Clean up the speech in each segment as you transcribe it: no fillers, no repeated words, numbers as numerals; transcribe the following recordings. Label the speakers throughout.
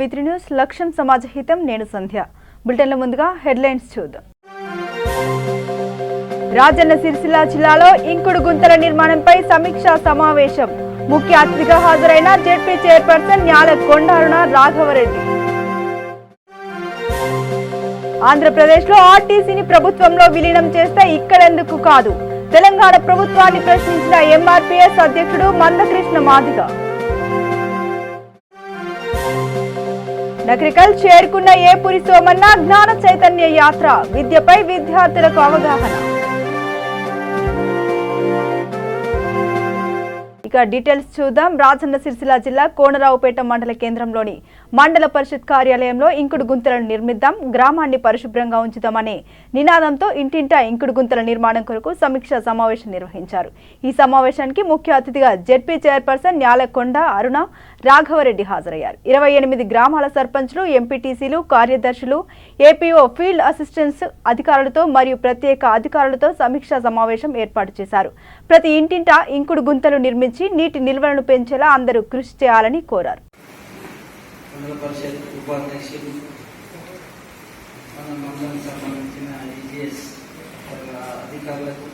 Speaker 1: V3 news లక్ష్యం సమాజ హితం నేను సంధ్య బులెటిన్ల ముందుగా హెడ్లైన్స్ చూద్దాం. రాజన్న సిరిసిల్ల జిల్లాలో ఇంకుడు గుంతల నిర్మాణంపై సమీక్షా సమావేశం. ముఖ్య అతిథిగా హాజరైన జెడ్పీ చైర్పర్సన్ న్యాల కొండారుణ రాఘవరెడ్డి. ఆంధ్రప్రదేశ్లో ఆర్టీసీని ప్రభుత్వంలో విలీనం చేస్తే ఇక్కడెందుకు కాదు తెలంగాణ ప్రభుత్వాన్ని ప్రశ్నించిన ఎంఆర్పీఎస్ అధ్యక్షుడు మందకృష్ణ మాదిగ. నగరికల్ చేరుకున్న ఏపురి సోమన్న జ్ఞాన చైతన్య యాత్ర. విద్యపై విద్యార్థులకు అవగాహన. ఇక డీటెయిల్స్ చూద్దాం. రాజన్న సిరిసిల్ల జిల్లా కోనరావుపేట మండల కేంద్రంలోని మండల పరిషత్ కార్యాలయంలో ఇంకుడు గుంతలను నిర్మిద్దాం, గ్రామాన్ని పరిశుభ్రంగా ఉంచుదామనే నినాదంతో ఇంటింటా ఇంకుడు గుంతల నిర్మాణం కొరకు సమీక్షా సమావేశం నిర్వహించారు. ఈ సమావేశానికి ముఖ్య అతిథిగా జెడ్పీ చైర్పర్సన్ న్యాలకొండ అరుణ రాఘవరెడ్డి హాజరయ్యారు. 28 గ్రామాల సర్పంచ్లు, ఎంపీటీసీలు, కార్యదర్శులు, ఏపీఓ, ఫీల్డ్ అసిస్టెంట్స్ అధికారులతో మరియు ప్రత్యేక అధికారులతో సమీక్షా సమావేశం ఏర్పాటు చేశారు. ప్రతి ఇంటింటా ఇంకుడు గుంతలు నిర్మించి నీటి నిల్వలను పెంచేలా అందరూ కృషి చేయాలని కోరారు.
Speaker 2: మండల పరిషత్ ఉపాధ్యక్షులు, మన మండలం సంబంధించిన ఈజీఎస్ అధికారులకు,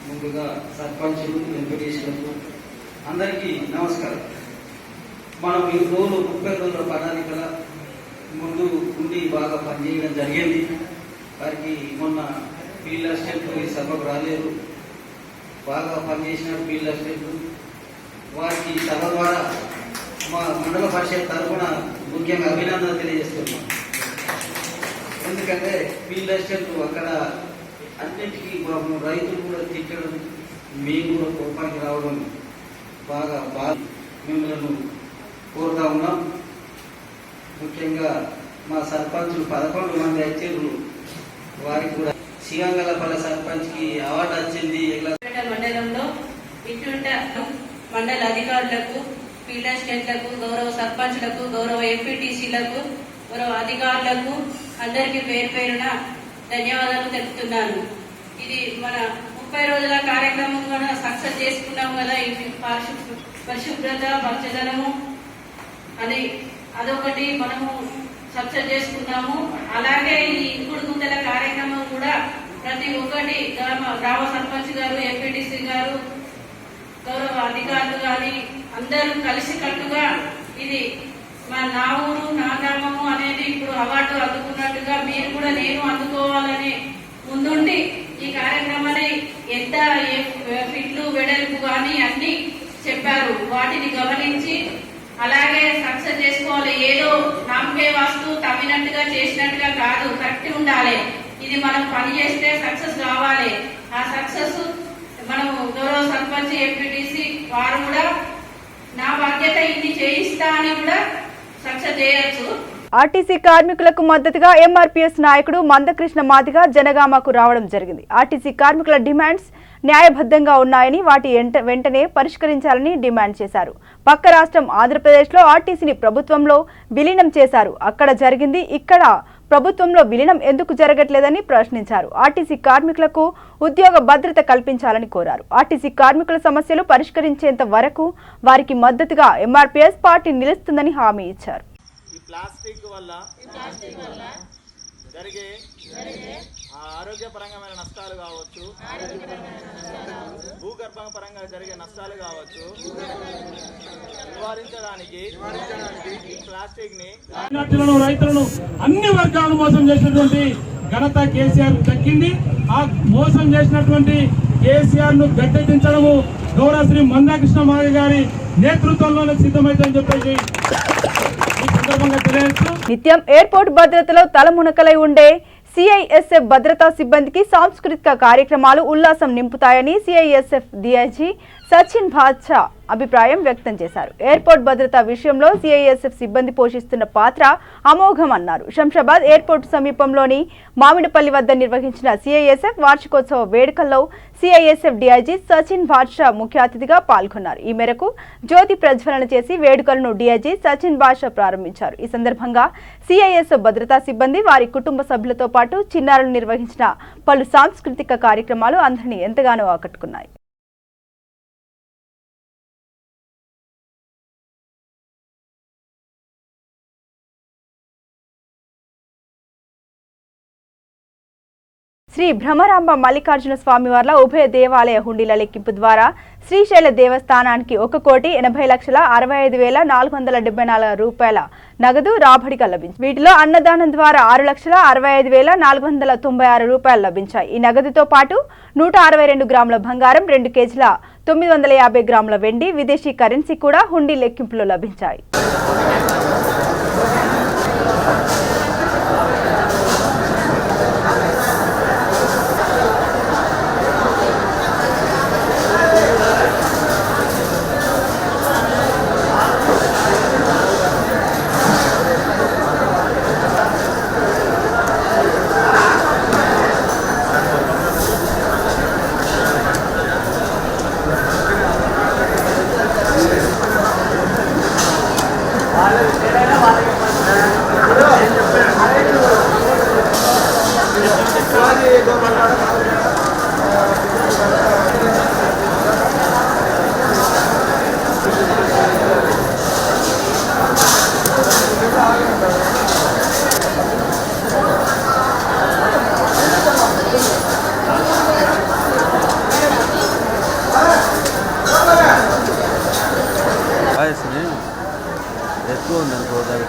Speaker 2: ముందుగా సర్పంచులు, ఎంపీటీసీలకు అందరికీ నమస్కారం. మనం ఈ రోజు 30 రోజుల ప్రణాళికల ముందు ఉండి బాగా పనిచేయడం జరిగింది. వారికి మొన్న ఫీల్డ్ అసిస్టెంట్ ఈ సభకు రాలేరు, బాగా పనిచేసిన ఫీల్డ్ అసిస్టెంట్ వారికి సభ ద్వారా మా మండల పరిషత్ తరఫున ముఖ్యంగా అభినందన తెలియజేస్తున్నాం. ఎందుకంటే ఫీల్డ్ అసిస్టెంట్ అక్కడ అన్నిటికీ రైతులు కూడా తిట్టడం, మేము కూడా కోపానికి రావడం బాగా మిమ్మల్ని కోరుతా ఉన్నాం. ముఖ్యంగా మా సర్పంచులు 11 మంది వచ్చారు, వారికి కూడా శ్రీరంగలపల్లి సర్పంచ్కి అవార్డు వచ్చింది.
Speaker 3: మండలంలో ఇటువంటి మండల అధికారులకు, ఫీల్డ్ అసిస్టెంట్లకు, గౌరవ సర్పంచ్లకు, గౌరవ ఎంపీటీసీలకు, గౌరవ అధికారులకు అందరికీ పేరు పేరున ధన్యవాదాలు తెలుపుతున్నాను. ఇది మన 30 రోజుల కార్యక్రమం కూడా సక్సెస్ చేసుకున్నాం కదా. ఇది పరిశుభ్రత, పచ్చదనము అని అదొకటి మనము సక్సెస్ చేసుకున్నాము. అలాగే ఈ ఇంకుడు గుంతల కార్యక్రమం కూడా ప్రతి ఒక్కటి గ్రామ సర్పంచ్ గారు, ఎంపీటీసీ గారు, గౌరవ అధికారులు కానీ అందరూ కలిసి కట్టుగా ఇది నా ఊరు నా గ్రామము అనేది ఇప్పుడు అవార్డు అందుకున్నట్టుగా మీరు కూడా నేను అందుకోవాలని ముందుండి ఈ కార్యక్రమాన్ని ఎంత ఫిట్లు వెడల్పు కానీ అన్ని చెప్పారు. వాటిని గమనించి అలాగే సక్సెస్ చేసుకోవాలి. ఏదో నామకే వాస్తు తవ్వినట్టుగా చేసినట్టుగా కాదు, కట్టి ఉండాలి. ఇది మనం పని చేస్తే సక్సెస్ కావాలి. ఆ సక్సెస్ మనం గౌరవ సర్పంచ్, ఎంపీటీసీ వారు కూడా నా బాధ్యత ఇది చేయిస్తా అని కూడా సక్సెస్ చేయొచ్చు.
Speaker 1: ఆర్టీసీ కార్మికులకు మద్దతుగా ఎంఆర్పీఎస్ నాయకుడు మందకృష్ణ మాదిగ జనగామకు రావడం జరిగింది. ఆర్టీసీ కార్మికుల డిమాండ్స్ న్యాయబద్ధంగా ఉన్నాయని, వాటి వెంటనే పరిష్కరించాలని డిమాండ్ చేశారు. పక్క రాష్ట్రం ఆంధ్రప్రదేశ్లో ఆర్టీసీని ప్రభుత్వంలో విలీనం చేశారు. అక్కడ జరిగింది, ఇక్కడ ప్రభుత్వంలో విలీనం ఎందుకు జరగట్లేదని ప్రశ్నించారు. ఆర్టీసీ కార్మికులకు ఉద్యోగ భద్రత కల్పించాలని కోరారు. ఆర్టీసీ కార్మికుల సమస్యలు పరిష్కరించేంత వరకు వారికి మద్దతుగా ఎంఆర్పీఎస్ పార్టీ నిలుస్తుందని హామీ ఇచ్చారు.
Speaker 4: ప్లాస్టిక్ వల్ల జరిగే ఆరోగ్యపరంగా నష్టాలు కావచ్చు, భూగర్భం పరంగా జరిగే నష్టాలు కావచ్చు, నివారించడానికి ప్లాస్టిక్ ని
Speaker 5: రైతులను అన్ని వర్గాలను మోసం చేసినటువంటి ఘనత కేసీఆర్ దక్కింది. ఆ మోసం చేసినటువంటి కేసీఆర్ ను గట్టెక్కించడము గౌరవ శ్రీ మందకృష్ణ మాదిగ గారి నేతృత్వంలోనే సిద్ధమైందని చెప్పేసి
Speaker 1: నిత్యం ఎయిర్పోర్ట్ భద్రతలో తలమునకలై ఉండే సిఐఎస్ఎఫ్ భద్రతా సిబ్బందికి సాంస్కృతిక కార్యక్రమాలు ఉల్లాసం నింపుతాయని సిఐఎస్ఎఫ్ డీఐజీ సచిన్ బాద్షా అభిప్రాయం వ్యక్తం చేశారు. ఎయిర్పోర్ట్ భద్రతా విషయంలో సిఐఎస్ఎఫ్ సిబ్బంది పోషిస్తున్న పాత్ర అమోఘమన్నారు. శంషాబాద్ ఎయిర్పోర్టు సమీపంలోని మామిడిపల్లి వద్ద నిర్వహించిన సిఐఎస్ఎఫ్ వార్షికోత్సవ వేడుకల్లో సిఐఎస్ఎఫ్ డీఐజీ సచిన్ బాద్షా ముఖ్య అతిథిగా పాల్గొన్నారు. ఈ మేరకు జ్యోతి ప్రజ్వలన చేసి వేడుకలను డీఐజీ సచిన్ బాద్షా ప్రారంభించారు. ఈ సందర్భంగా సిఐఎస్ఎఫ్ భద్రతా సిబ్బంది, వారి కుటుంబ సభ్యులతో పాటు చిన్నారులు నిర్వహించిన పలు సాంస్కృతిక కార్యక్రమాలు అందరినీ ఎంతగానో ఆకట్టుకున్నాయి. శ్రీ భ్రమరాంబ మల్లికార్జున స్వామివార్ల ఉభయ దేవాలయ హుండీల లెక్కింపు ద్వారా శ్రీశైల దేవస్థానానికి 1,80,65,474 రూపాయల నగదు రాబడిగా లభించింది. వీటిలో అన్నదానం ద్వారా 6,65,496 రూపాయలు లభించాయి. ఈ నగదుతో పాటు 162 గ్రాముల బంగారం, 2 కేజీల 950 గ్రాముల వెండి, విదేశీ కరెన్సీ కూడా హుండీ లెక్కింపులో లభించాయి.
Speaker 6: ఎక్కువ ఉందని గోదావరి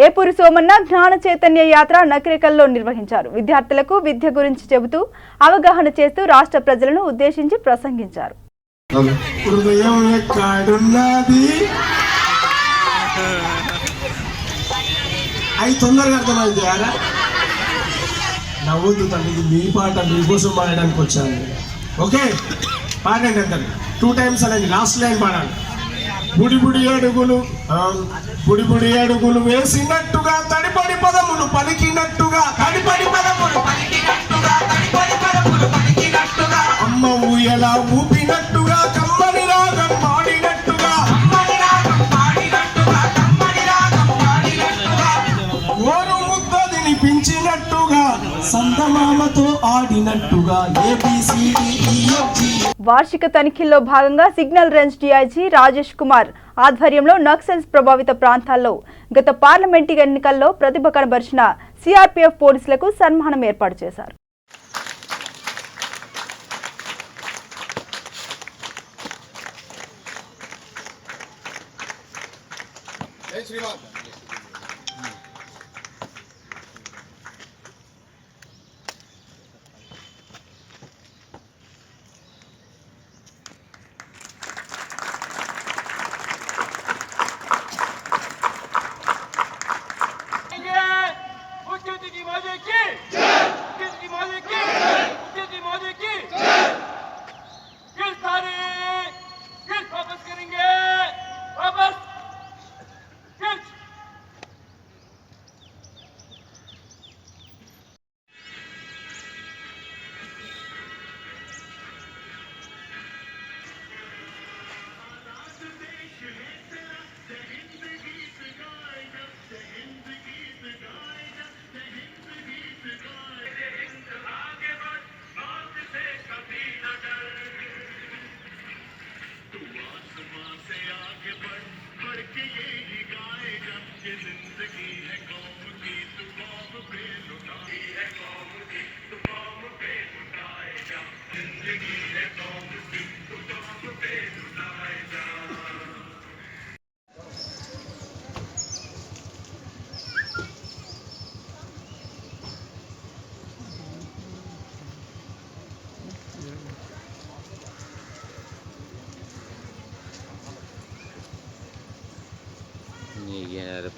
Speaker 1: ఏపూరి సోమన్న జ్ఞాన చైతన్య యాత్ర నకిరేకల్లో నిర్వహించారు. విద్యార్థులకు విద్య గురించి చెబుతూ అవగాహన చేస్తూ రాష్ట్ర ప్రజలను ఉద్దేశించి ప్రసంగించారు.
Speaker 7: తొందరగా అర్థమైంది. నవ్వద్దు తల్లి, మీ పాట మీకోసం పాడడానికి వచ్చాను. ఓకే, పాడండి అందరు 2 times అనేది లాస్ట్ లైన్ పాడాలి. బుడి బుడి అడుగులు వేసినట్టుగా తడిపడి పదములు పలికినట్టుగా అమ్మ ఊయలా ఊపినట్టుగా కమ్మని రాగం పాడినట్టుగా ఓరు ముద్ద తినిపించినట్టుగా సందమామతో ఆడినట్టుగా ABCDEFG.
Speaker 1: వార్షిక తనిఖీల్లో భాగంగా signal range DIG Rajesh Kumar ఆధ్వర్యంలో నక్సల్స్ ప్రభావిత ప్రాంతాల్లో గత పార్లమెంటు ఎన్నికల్లో ప్రతిభ కనబరిచిన సిఆర్పీఎఫ్ పోలీసులకు సన్మానం ఏర్పాటు చేశారు.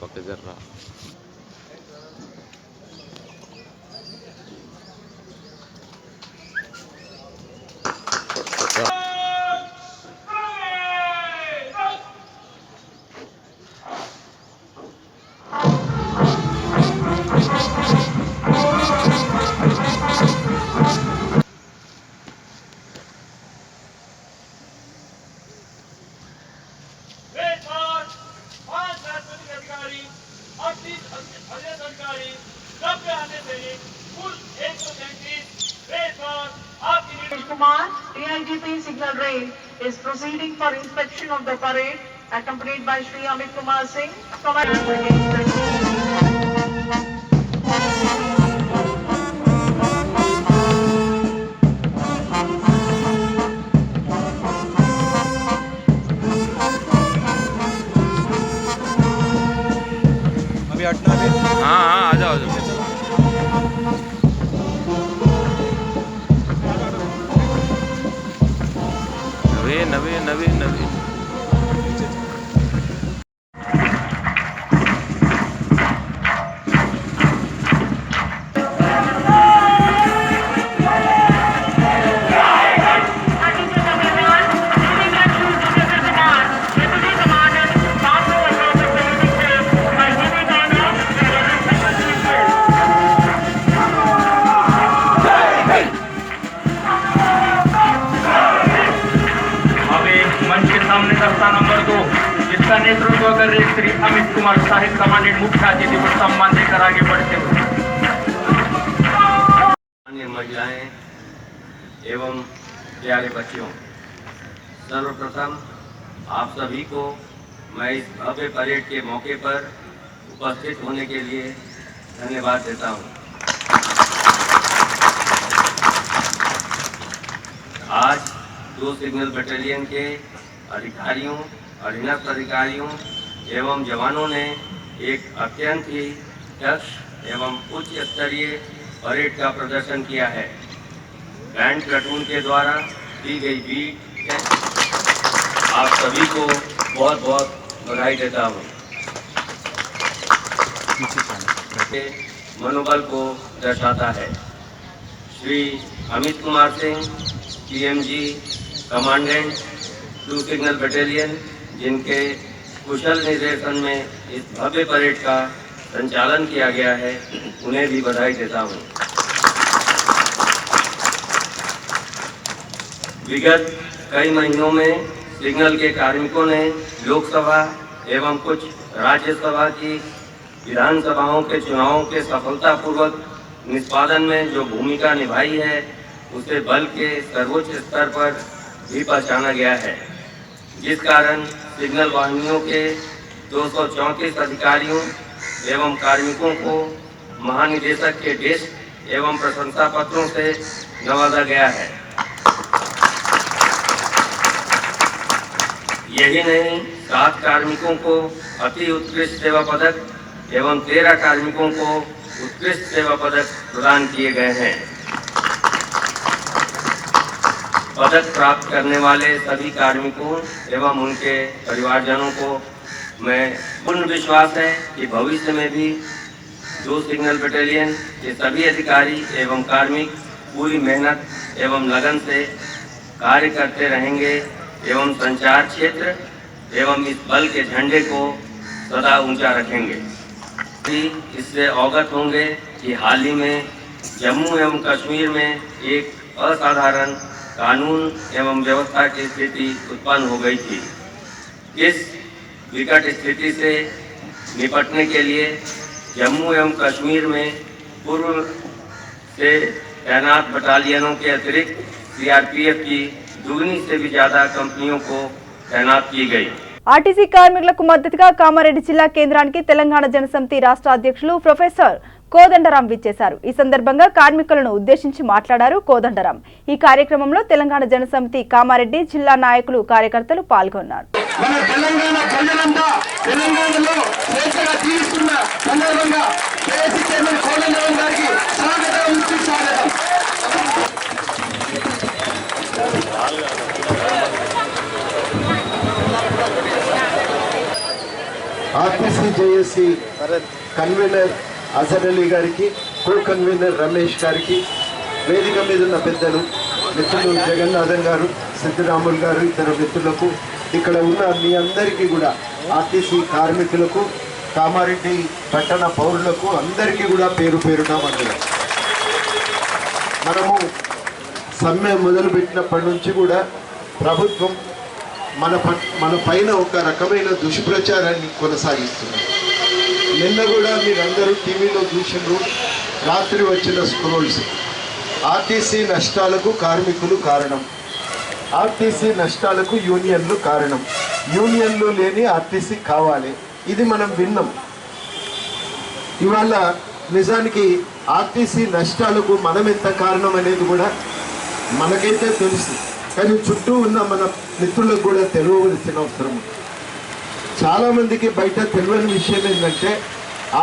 Speaker 6: పక్క జర్రా
Speaker 8: Kumar, DIGP Signal Rail is proceeding for inspection of the parade, accompanied by Shri Amit Kumar Singh,
Speaker 6: हाँ आ जाओ नवीन नवीन नवीन
Speaker 9: संस्था नंबर 2 जिसका नेतृत्व कर रहे श्री अमित कुमार साहिब कमांडेंट मुख्य अतिथि को सम्मान देकर आगे बढ़ते हुए
Speaker 10: महिलाएं एवं प्यारे बच्चों, सर्वप्रथम आप सभी को मैं इस भव्य परेड के मौके पर उपस्थित होने के लिए धन्यवाद देता हूं। आज 2 सिग्नल बटालियन के अधिकारियों, अधीनस्थ अधिकारियों एवं जवानों ने एक अत्यंत ही दक्ष एवं उच्च स्तरीय परेड का प्रदर्शन किया है। बैंड प्लाटून के द्वारा दी गई बीट आप सभी को बहुत बहुत बधाई देता हूँ। मनोबल को दर्शाता है। Shri Amit Kumar Singh PMG commandant 2 signal battalion, जिनके कुशल निर्देशन में इस भव्य परेड का संचालन किया गया है, उन्हें भी बधाई देता हूं। विगत कई महीनों में सिग्नल के कार्मिकों ने लोकसभा एवं कुछ राज्यसभा की विधानसभाओं के चुनावों के सफलतापूर्वक निष्पादन में जो भूमिका निभाई है, उसे बल के सर्वोच्च स्तर पर भी पहचाना गया है, जिस कारण सिग्नल वाहिनियों के 234 अधिकारियों एवं कार्मिकों को महानिदेशक के डिस्क एवं प्रशंसा पत्रों से नवाजा गया है। यही नहीं, 7 कार्मिकों को अति उत्कृष्ट सेवा पदक एवं 13 कार्मिकों को उत्कृष्ट सेवा पदक प्रदान किए गए हैं। पदक प्राप्त करने वाले सभी कार्मिकों एवं उनके परिवारजनों को मैं पूर्ण विश्वास है कि भविष्य में भी 2 सिग्नल बटालियन के सभी अधिकारी एवं कार्मिक पूरी मेहनत एवं लगन से कार्य करते रहेंगे एवं संचार क्षेत्र एवं इस बल के झंडे को सदा ऊंचा रखेंगे। इससे अवगत होंगे कि हाल ही में जम्मू एवं कश्मीर में एक असाधारण कानून एवं व्यवस्था की स्थिति उत्पन्न हो गई थी। इस विकट स्थिति से निपटने के लिए जम्मू एवं कश्मीर में पूर्व से तैनात बटालियनों के अतिरिक्त CRPF की दुगनी से भी ज्यादा कंपनियों को तैनात की गई।
Speaker 1: ఆర్టీసీ కార్మికులకు మద్దతుగా కామారెడ్డి జిల్లా కేంద్రానికి తెలంగాణ జనసమితి రాష్ట్ర అధ్యక్షులు ప్రొఫెసర్ కోదండరాం విచ్చేశారు। ఈ సందర్భంగా కార్మికులను ఉద్దేశించి మాట్లాడారు కోదండరాం। ఈ కార్యక్రమంలో తెలంగాణ జనసమితి కామారెడ్డి జిల్లా నాయకులు, కార్యకర్తలు పాల్గొన్నారు।
Speaker 7: మన తెలంగాణ ప్రజలంతా తెలంగాణలో స్వేచ్ఛగా జీవిస్తున్న సందర్భంగా కేసీ చైర్మన్ కోదండరాం గారికి స్వాగతం, సుస్వాగతం।
Speaker 11: RTC JAC convener Azhar Ali గారికి, కో కన్వీనర్ రమేష్ గారికి, వేదిక మీద ఉన్న పెద్దలు మిత్రులు జగన్నాథన్ గారు, సిద్ధిరాములు గారు, ఇతర మిత్రులకు, ఇక్కడ ఉన్న మీ అందరికీ కూడా, ఆర్టీసీ కార్మికులకు, కామారెడ్డి పట్టణ పౌరులకు అందరికీ కూడా పేరు పేరున వందనాలు. మనము సమ్మె మొదలుపెట్టినప్పటి నుంచి కూడా ప్రభుత్వం మన పైన ఒక రకమైన దుష్ప్రచారాన్ని కొనసాగిస్తుంది. నిన్న కూడా మీరందరూ టీవీలో చూసినారు, రాత్రి వచ్చిన స్క్రోల్స్. ఆర్టీసీ నష్టాలకు కార్మికులు కారణం, ఆర్టీసీ నష్టాలకు యూనియన్లు కారణం, యూనియన్లు లేని ఆర్టీసీ కావాలి, ఇది మనం విన్నాం. ఇవాళ నిజానికి ఆర్టీసీ నష్టాలకు మనం ఎంత కారణం అనేది కూడా మనకైతే తెలుసు, కానీ చుట్టూ ఉన్న మన మిత్రులకు కూడా తెలియవలసిన అవసరం. చాలామందికి బయట తెలియని విషయం ఏంటంటే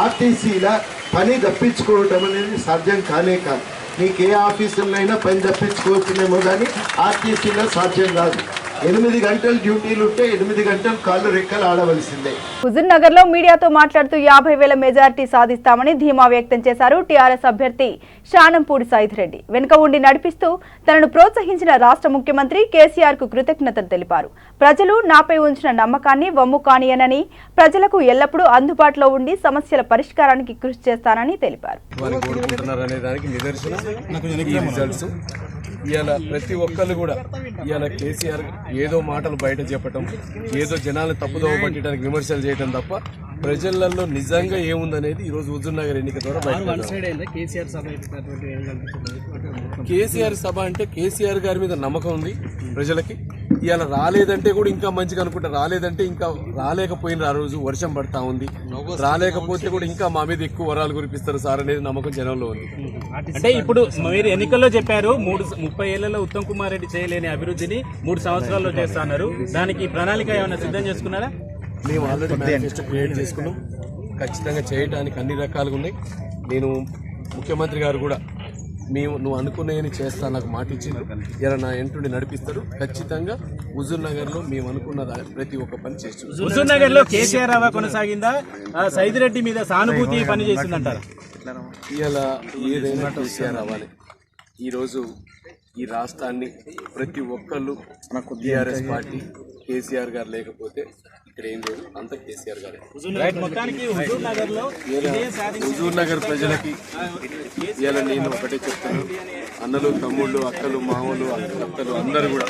Speaker 11: ఆర్టీసీల పని తప్పించుకోవటం అనేది సాధ్యం కానే కాదు. నీకు ఏ ఆఫీసులైనా పని తప్పించుకోవచ్చునేమో కానీ ఆర్టీసీలో సాధ్యం కాదు. 8 గంటలు డ్యూటీలు ఉంటే 8 గంటలు కాళ్ళు రెక్కలు ఆడవలసిందే.
Speaker 1: హుజూర్ నగర్ లో మీడియాతో మాట్లాడుతూ 50,000 మెజార్టీ సాధిస్తామని ధీమా వ్యక్తం చేశారు టీఆర్ఎస్ అభ్యర్థి శానంపూడి సైదిరెడ్డి. వెనుక ఉండి నడిపిస్తూ తనను ప్రోత్సహించిన రాష్ట్ర ముఖ్యమంత్రి కేసీఆర్ కు కృతజ్ఞతలు తెలిపారు. ప్రజలు నాపై ఉంచిన నమ్మకాన్ని వమ్ము కానియనని, ప్రజలకు ఎల్లప్పుడూ అందుబాటులో ఉండి సమస్యల పరిష్కారానికి కృషి చేస్తానని తెలిపారు.
Speaker 12: ఇవాళ ప్రతి ఒక్కళ్ళు కూడా ఇవాళ కేసీఆర్ ఏదో మాటలు బయట చెప్పటం, ఏదో జనాలను తప్పుదోవ పట్టడానికి విమర్శలు చేయడం తప్ప ప్రజలలో నిజంగా ఏముందనేది ఈరోజు హుజూర్ నగర్ ఎన్నిక ద్వారా బయట. కేసీఆర్ సభ అంటే కేసీఆర్ గారి మీద నమ్మకం ఉంది ప్రజలకి. ఇవాళ రాలేదంటే కూడా ఇంకా మంచిగా అనుకుంటా, రాలేదంటే ఇంకా రాలేకపోయిన ఆ రోజు వర్షం పడతా ఉంది, రాలేకపోతే కూడా ఇంకా మా మీద ఎక్కువ వరాలు కురిపిస్తారు సార్ అనేది నమ్మకం జనంలో ఉంది.
Speaker 13: అంటే ఇప్పుడు మీరు ఎన్నికల్లో చెప్పారు 30 ఏళ్లలో ఉత్తమ్ కుమార్ రెడ్డి చేయలేని అభివృద్ధిని 3 సంవత్సరాల్లో చేస్తున్నారు. దానికి ప్రణాళిక ఏమైనా సిద్ధం చేసుకున్నారా?
Speaker 12: మేము ఆల్రెడీ మేనిఫెస్టో క్రియేట్ చేసుకున్నాం, ఖచ్చితంగా చేయడానికి అన్ని రకాలుగా ఉన్నాయి. నేను ముఖ్యమంత్రి గారు కూడా నువ్వు అనుకునేవి చేస్తా నాకు మాట ఇచ్చిండ్రు, ఇలా నా ఎంటుండి నడిపిస్తారు. ఖచ్చితంగా హుజూర్ నగర్ లో మేము అనుకున్న ప్రతి ఒక్క పని చేస్తున్నాం.
Speaker 13: హుజూర్ నగర్ లో కేసీఆర్ హవా కొనసాగిందా, సైదిరెడ్డి మీద సానుభూతి పని చేసిందంటారా?
Speaker 12: ఇలా ఏదైనా కేసీఆర్ అవ్వాలి. ఈరోజు ఈ రాష్ట్రాన్ని ప్రతి ఒక్కళ్ళు టీఆర్ఎస్ పార్టీ కేసీఆర్ గారు లేకపోతే ఇక్కడ ఏం లేదు, అంత కేసీఆర్ గారు. హుజూర్ నగర్ ప్రజలకి ఇలా నేను ఒకటే చెప్తాను, అన్నలు తమ్ముళ్ళు అక్కలు మామూలు అక్కలు అందరూ కూడా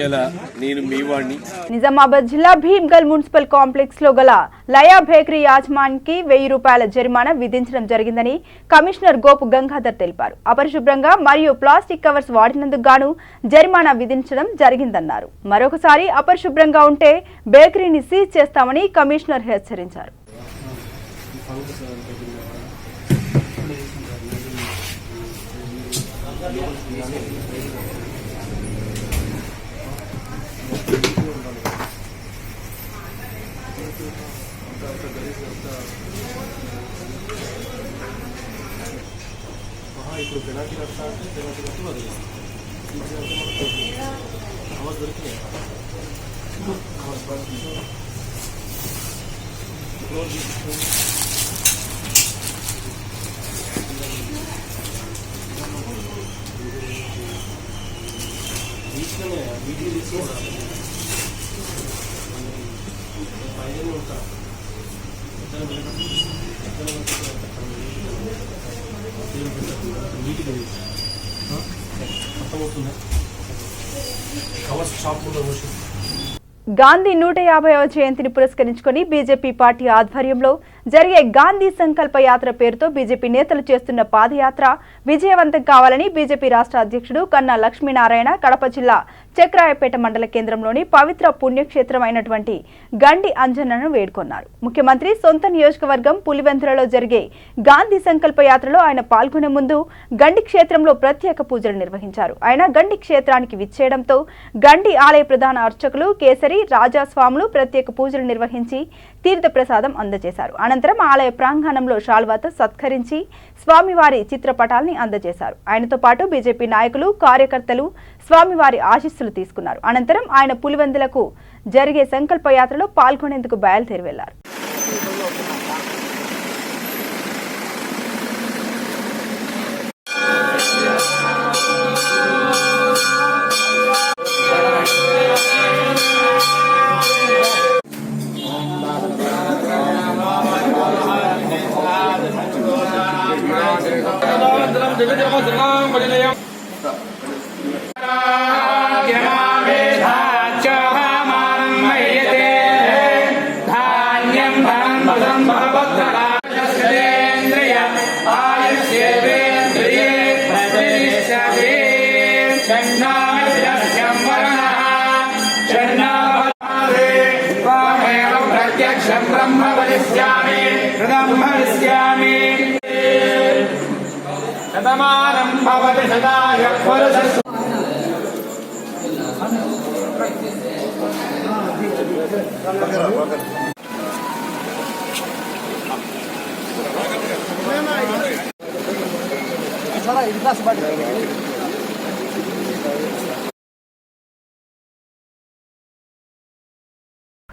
Speaker 12: ఇలా నేను మీ వాడిని.
Speaker 1: నిజామాబాద్ జిల్లా భీమ్గల్ మున్సిపల్ కాంప్లెక్స్ లో గల లయా బేకరీ యాజమానికి 1000 రూపాయల జరిమానా విధించడం జరిగిందని కమిషనర్ గోపు గంగాధర్ తెలిపారు. అపరిశుభ్రంగా మరియు ప్లాస్టిక్ కవర్స్ వాడినందుకు గాను జరిమానా విధించడం జరిగిందన్నారు. మరొకసారి అపరిశుభ్రంగా ఉంటే బేకరీని సీజ్ చేస్తామని కమిషనర్ హెచ్చరించారు.
Speaker 12: ఇప్పుడు పెనాల్టీ కడతా అంటే పెనాల్టీ కట్టి వదిలేస్తాం. అవర్స్ దొరికినాయి వీడియో తీసుకోవాలి. పైన ఉంటా
Speaker 1: గాంధీ 150వ జయంతిని పురస్కరించుకొని బీజేపీ పార్టీ ఆధ్వర్యంలో జరిగే గాంధీ సంకల్ప యాత్ర పేరుతో బీజేపీ నేతలు చేస్తున్న పాదయాత్ర విజయవంతం కావాలని బీజేపీ రాష్ట్ర అధ్యక్షుడు కన్నా లక్ష్మీనారాయణ కడప జిల్లా చక్రాయపేట మండల కేంద్రంలోని పవిత్ర పుణ్యక్షేత్రం అయినటువంటి గండి అంజన్నను వేడుకొన్నారు. ముఖ్యమంత్రి సొంత నియోజకవర్గం పులివెందులలో జరిగే గాంధీ సంకల్ప యాత్రలో ఆయన పాల్గొనే ముందు గండి క్షేత్రంలో ప్రత్యేక పూజలు నిర్వహించారు. ఆయన గండి క్షేత్రానికి విచ్చేయడంతో గండి ఆలయ ప్రధాన అర్చకులు కేసరి రాజాస్వాములు ప్రత్యేక పూజలు నిర్వహించి తీర్థ ప్రసాదం అందజేశారు. అనంతరం ఆలయ ప్రాంగణంలో శాల్వాతో సత్కరించి స్వామివారి చిత్రపటాల్ని అందజేశారు. ఆయనతో పాటు బీజేపీ నాయకులు కార్యకర్తలు స్వామివారి ఆశీస్సులు తీసుకున్నారు. అనంతరం ఆయన పులివెందులకు జరిగే సంకల్ప యాత్రలో పాల్గొనేందుకు బయలుదేరి వెళ్లారు.
Speaker 14: శతమానం భవతి శతాయ పురుష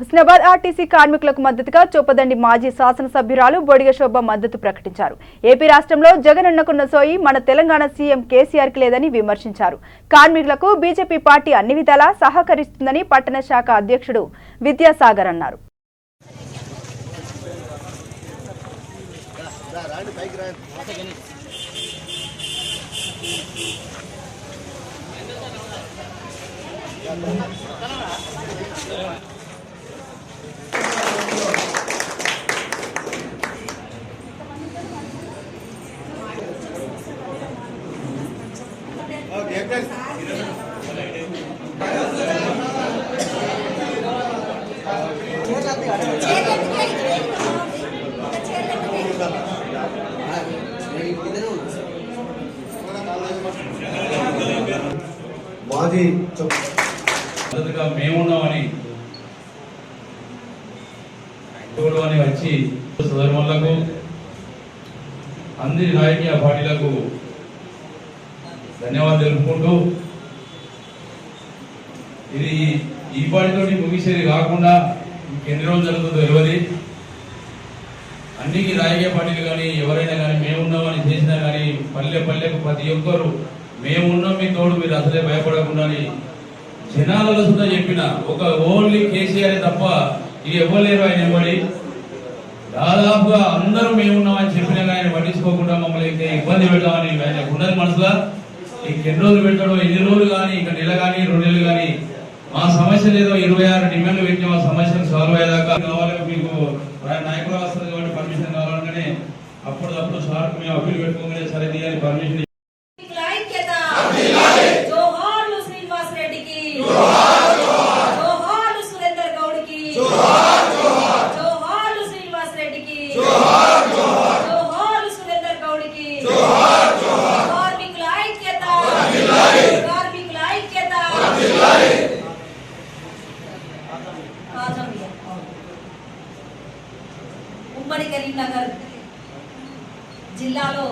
Speaker 1: హుస్నాబాద్ ఆర్టీసీ కార్మికులకు మద్దతుగా చొప్పదండి మాజీ శాసనసభ్యురాలు బొడిగ శోభ మద్దతు ప్రకటించారు. ఏపీ రాష్ట్రంలో జగనన్నకున్న సోయి మన తెలంగాణ సీఎం కేసీఆర్కి లేదని విమర్శించారు. కార్మికులకు బీజేపీ పార్టీ అన్ని విధాలా సహకరిస్తుందని పట్టణ శాఖ అధ్యక్షుడు విద్యాసాగర్ అన్నారు.
Speaker 12: మాజీ
Speaker 5: మద్దతుగా మేమున్నామని వచ్చి సోదరులకు అన్ని రాజకీయ పార్టీలకు ధన్యవాదాలు తెలుపుకుంటూ ఇది ఈ పార్టీతోటి ముగిసేది కాకుండా ఎన్ని రోజులు జరుగుతుందో తెలియదు. అన్ని రాజకీయ పార్టీలు కానీ ఎవరైనా కానీ మేమున్నామని చేసినా కానీ పల్లె పల్లెకు ప్రతి ఒక్కరు మేమున్నాం మీ తోడు, మీరు అసలే భయపడకుండా జనాలలో సుద్ధా చెప్పిన ఒక ఓన్లీ కేసీఆర్ తప్ప ఇది ఇవ్వలేరు. ఆయన ఇవ్వడి దాదాపుగా అందరూ మేమున్నామని చెప్పినా ఆయన పట్టించుకోకుండా మమ్మల్ని ఇబ్బంది పెడతామని ఆయన ఉన్నది మనసులో. ఎన్ని రోజులు పెడతాడో, ఎన్ని రోజులు కానీ ఇక నెల కానీ 2 నెలలు కానీ మా సమస్య లేదో 26 డిమాండ్లు పెట్టి మా సమస్యను సాల్వ్ అయ్యేదాకా కావాలి. మీకు నాయకులు వస్తుంది కాబట్టి పర్మిషన్ కావాలంటే అప్పుడు సార్ మేము అప్పీల్ పెట్టుకోగానే సరే తీయాలి పర్మిషన్.
Speaker 3: ఉమ్మడి కరీంనగర్ జిల్లాలో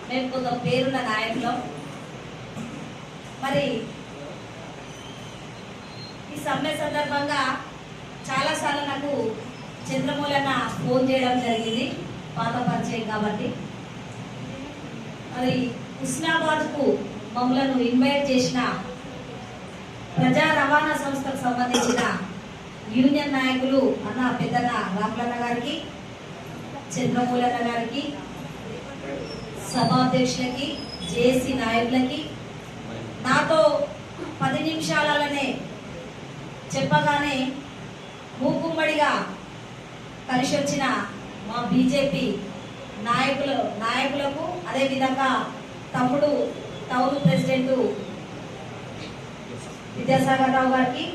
Speaker 3: మేము కొంత పేరున్న నాయకులం. మరి ఈ సమ్మె సందర్భంగా చాలాసార్లు నాకు చంద్రమౌళన్న ఫోన్ చేయడం జరిగింది, పాత పరిచయం కాబట్టి. మరి హుస్నాబాద్కు మమ్మలను ఇన్వైట్ చేసిన ప్రజా రవాణా సంస్థకు సంబంధించిన యూనియన్ నాయకులు అన్న పెద్దన్న రామలన్న గారికి, చంద్రమౌళన్న గారికి, సభాధ్యక్షులకి, జేఏసీ నాయకులకి, నాతో 10 నిమిషాలనే చెప్పగానే మూకుమ్మడిగా కలిసి వచ్చిన మా బీజేపీ నాయకులకు, అదేవిధంగా తమ్ముడు టౌన్ ప్రెసిడెంట్ విద్యాసాగర్ రావు గారికి,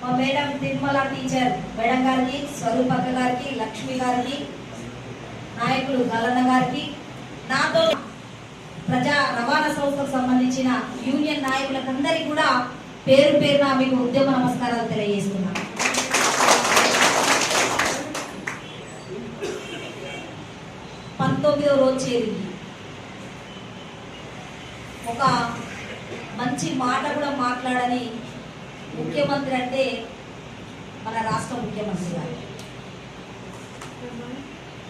Speaker 3: మా మేడం తిరుమల టీచర్ మేడం గారికి, స్వరూపక్క గారికి, లక్ష్మి గారికి, నాయకులు గలన్న గారికి, నాతో ప్రజా రవాణా సంస్థకు సంబంధించిన యూనియన్ నాయకులకందరికీ కూడా పేరు పేరున మీకు ఉద్యమ నమస్కారాలు తెలియజేస్తున్నాను. పంతొమ్మిదవ రోజు చేరింది. ఒక మంచి మాట కూడా మాట్లాడని ముఖ్యమంత్రి అంటే మన రాష్ట్ర ముఖ్యమంత్రి గారు.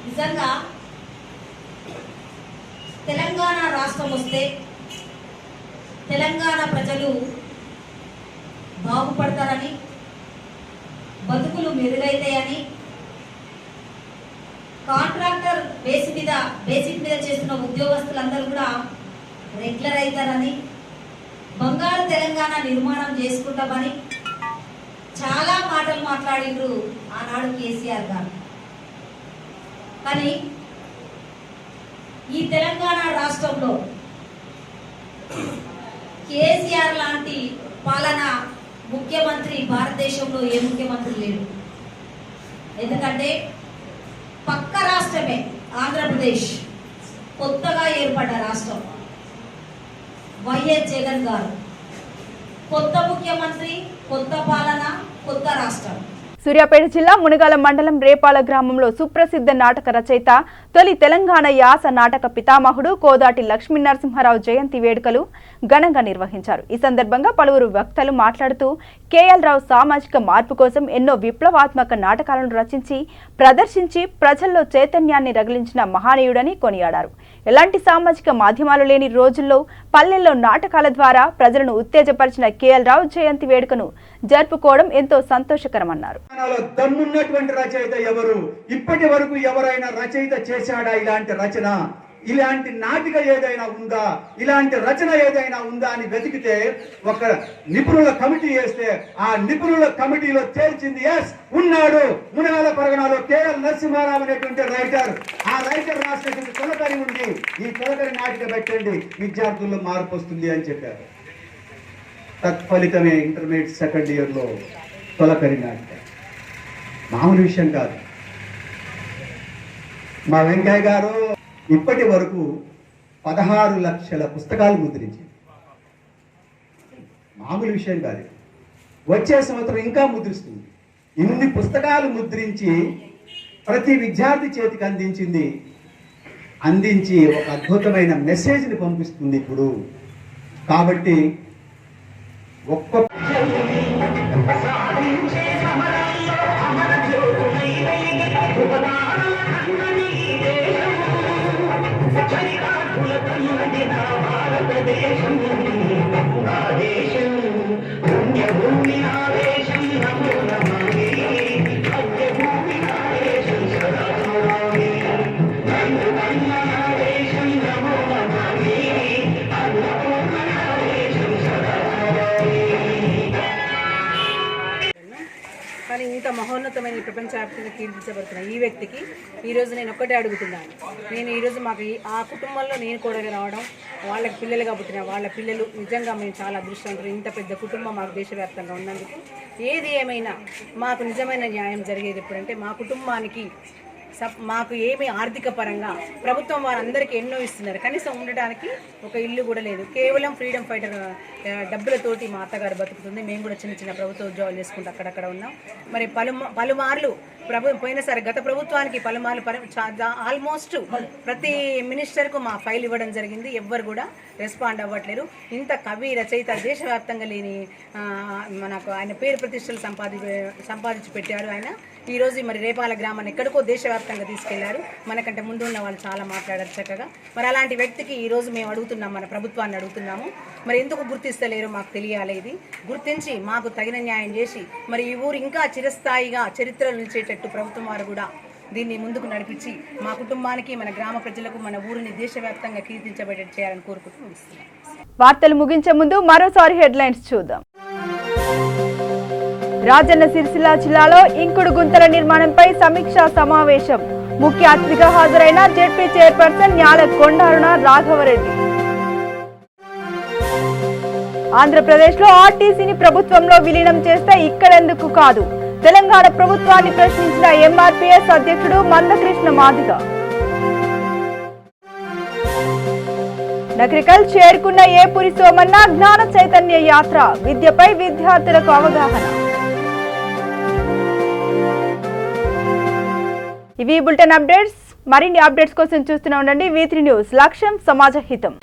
Speaker 3: నిజంగా తెలంగాణ రాష్ట్రం వస్తే తెలంగాణ ప్రజలు బాగుపడతారని, బతుకులు మెరుగైతాయని, కాంట్రాక్టర్ బేసిక్ మీద చేస్తున్న ఉద్యోగస్తులందరూ కూడా రెగ్యులర్ అవుతారని, బంగారు తెలంగాణ నిర్మాణం చేసుకుంటామని చాలా మాటలు మాట్లాడిండ్రు ఆనాడు కేసీఆర్ గారు. కానీ ఈ తెలంగాణ రాష్ట్రంలో కేసీఆర్ లాంటి పాలన ముఖ్యమంత్రి భారతదేశంలో ఏ ముఖ్యమంత్రి లేడు. ఎందుకంటే పక్క రాష్ట్రమే ఆంధ్రప్రదేశ్,
Speaker 15: కొత్తగా ఏర్పడ్డ రాష్ట్రం. వైఎస్ జగన్ గారు కొత్త ముఖ్యమంత్రి, కొత్త పాలన, కొత్త రాష్ట్రం.
Speaker 1: సూర్యాపేట జిల్లా మునగాల మండలం రేపాల గ్రామంలో సుప్రసిద్ధ నాటక రచయిత, తొలి తెలంగాణ యాస నాటక పితామహుడు కోదాటి లక్ష్మీనరసింహారావు జయంతి వేడుకలు ఘనంగా నిర్వహించారు. ఈ సందర్భంగా పలువురు వక్తలు మాట్లాడుతూ కేఎల్ రావు సామాజిక మార్పు కోసం ఎన్నో విప్లవాత్మక నాటకాలను రచించి ప్రదర్శించి ప్రజల్లో చైతన్యాన్ని రగిలించిన మహనీయుడని కొనియాడారు. ఎలాంటి సామాజిక మాధ్యమాలు లేని రోజుల్లో పల్లెల్లో నాటకాల ద్వారా ప్రజలను ఉత్తేజపరిచిన కేఎల్ రావు జయంతి వేడుకను జరుపుకోవడం ఎంతో సంతోషకరమన్నారు.
Speaker 16: దమ్మున్నటువంటి రచయిత ఎవరు? ఇప్పటి వరకు ఎవరైనా రచయిత చేశాడా? ఇలాంటి రచన, ఇలాంటి నాటిక ఏదైనా ఉందా, ఇలాంటి రచన ఏదైనా ఉందా అని వెతికితే ఒక నిపుణుల కమిటీ వేస్తే ఆ నిపుణుల కమిటీలో తేల్చింది ఎస్ ఉన్నాడు. మునగాల పరగణలో కేఎల్ నరసింహారావు అనేటువంటి రైటర్, ఆ రైటర్ రాసినటువంటి తొలకరి ఉంది, ఈ తొలకరి నాటిక పెట్టండి, విద్యార్థుల్లో మార్పు వస్తుంది అని చెప్పారు. తత్ఫలితమే ఇంటర్మీడియట్ సెకండ్ ఇయర్లో తొలకరి నాటిక. మామూలు విషయం కాదు. మా వెంకయ్య గారు ఇప్పటి వరకు 16 లక్షల పుస్తకాలు ముద్రించింది. మామూలు విషయం కాదు. వచ్చే సంవత్సరం ఇంకా ముద్రిస్తుంది. ఇన్ని పుస్తకాలు ముద్రించి ప్రతి విద్యార్థి చేతికి అందించి ఒక అద్భుతమైన మెసేజ్ని పంపిస్తుంది ఇప్పుడు. కాబట్టి ఒక్కొక్క
Speaker 17: కానీ ఇంత మహోన్నతమైన ప్రపంచవ్యాప్తంగా కీర్తించబడుతున్న ఈ వ్యక్తికి ఈరోజు నేను ఒక్కటే అడుగుతున్నాను. నేను ఈరోజు మాకు ఆ కుటుంబంలో నేను కూడా రావడం, వాళ్ళకి పిల్లలుగా పుట్టిన వాళ్ళ పిల్లలు నిజంగా మేము చాలా అదృష్టవంతులు. ఇంత పెద్ద కుటుంబం మాకు దేశవ్యాప్తంగా ఉన్నందుకు. ఏది ఏమైనా మాకు నిజమైన న్యాయం జరిగేది ఎప్పుడంటే మా కుటుంబానికి మాకు ఏమి ఆర్థిక పరంగా ప్రభుత్వం వారందరికీ ఎన్నో ఇస్తున్నారు. కనీసం ఉండడానికి ఒక ఇల్లు కూడా లేదు. కేవలం ఫ్రీడమ్ ఫైటర్ డబ్బులతోటి మా అత్తగారు బతుకుతుంది. మేము కూడా చిన్న చిన్న ప్రభుత్వ ఉద్యోగాలు చేసుకుంటూ అక్కడక్కడ ఉన్నాం. మరి పలుమార్లు పోయినసారి గత ప్రభుత్వానికి పలుమార్లు ఆల్మోస్ట్ ప్రతి మినిస్టర్కు మా ఫైల్ ఇవ్వడం జరిగింది. ఎవ్వరు కూడా రెస్పాండ్ అవ్వట్లేరు. ఇంత కవి రచయిత దేశవ్యాప్తంగా లేని మనకు ఆయన పేరు ప్రతిష్టలు సంపాదించి పెట్టారు ఆయన. ఈరోజు మరి రేపాల గ్రామాన్ని ఎక్కడికో దేశవ్యాప్తంగా తీసుకెళ్లారు. మనకంటే ముందు ఉన్న వాళ్ళు చాలా మాట్లాడారు చక్కగా. మరి అలాంటి వ్యక్తికి ఈరోజు మేము అడుగుతున్నాం, మన ప్రభుత్వాన్ని అడుగుతున్నాము, మరి ఎందుకు గుర్తిస్తలేరు మాకు తెలియాలి. ఇది గుర్తించి మాకు తగిన న్యాయం చేసి మరి ఈ ఊరు ఇంకా చిరస్థాయిగా చరిత్రలు నిలిచేటట్టు ప్రభుత్వం వారు కూడా దీన్ని ముందుకు నడిపించి మా కుటుంబానికి, మన గ్రామ ప్రజలకు, మన ఊరిని దేశవ్యాప్తంగా కీర్తించబడేట్టు చేయాలని కోరుకుంటూ ముగిస్తున్నాం.
Speaker 1: వార్తలు ముగించే ముందు మరోసారి హెడ్లైన్స్ చూద్దాం. రాజన్న సిరిసిల్ల జిల్లాలో ఇంకుడు గుంతల నిర్మాణంపై సమీక్షా సమావేశం. ముఖ్య అతిథిగా హాజరైన జెడ్పీ చైర్పర్సన్ న్యాల కొండారుణ రాఘవరెడ్డి. ఆంధ్రప్రదేశ్లో ఆర్టీసీని ప్రభుత్వంలో విలీనం చేస్తే ఇక్కడెందుకు కాదు, తెలంగాణ ప్రభుత్వాన్ని ప్రశ్నించిన ఎంఆర్పీఎస్ అధ్యక్షుడు మందకృష్ణ మాదిగ. నగరికల్ చేరుకున్న ఏపురి సోమన్న జ్ఞాన చైతన్య యాత్ర, విద్యపై విద్యార్థులకు అవగాహన. ఇవి బులెటిన్ అప్డేట్స్. మరిన్ని అప్డేట్స్ కోసం చూస్తూనే ఉండండి V3 న్యూస్. లక్ష్యం సమాజ హితం.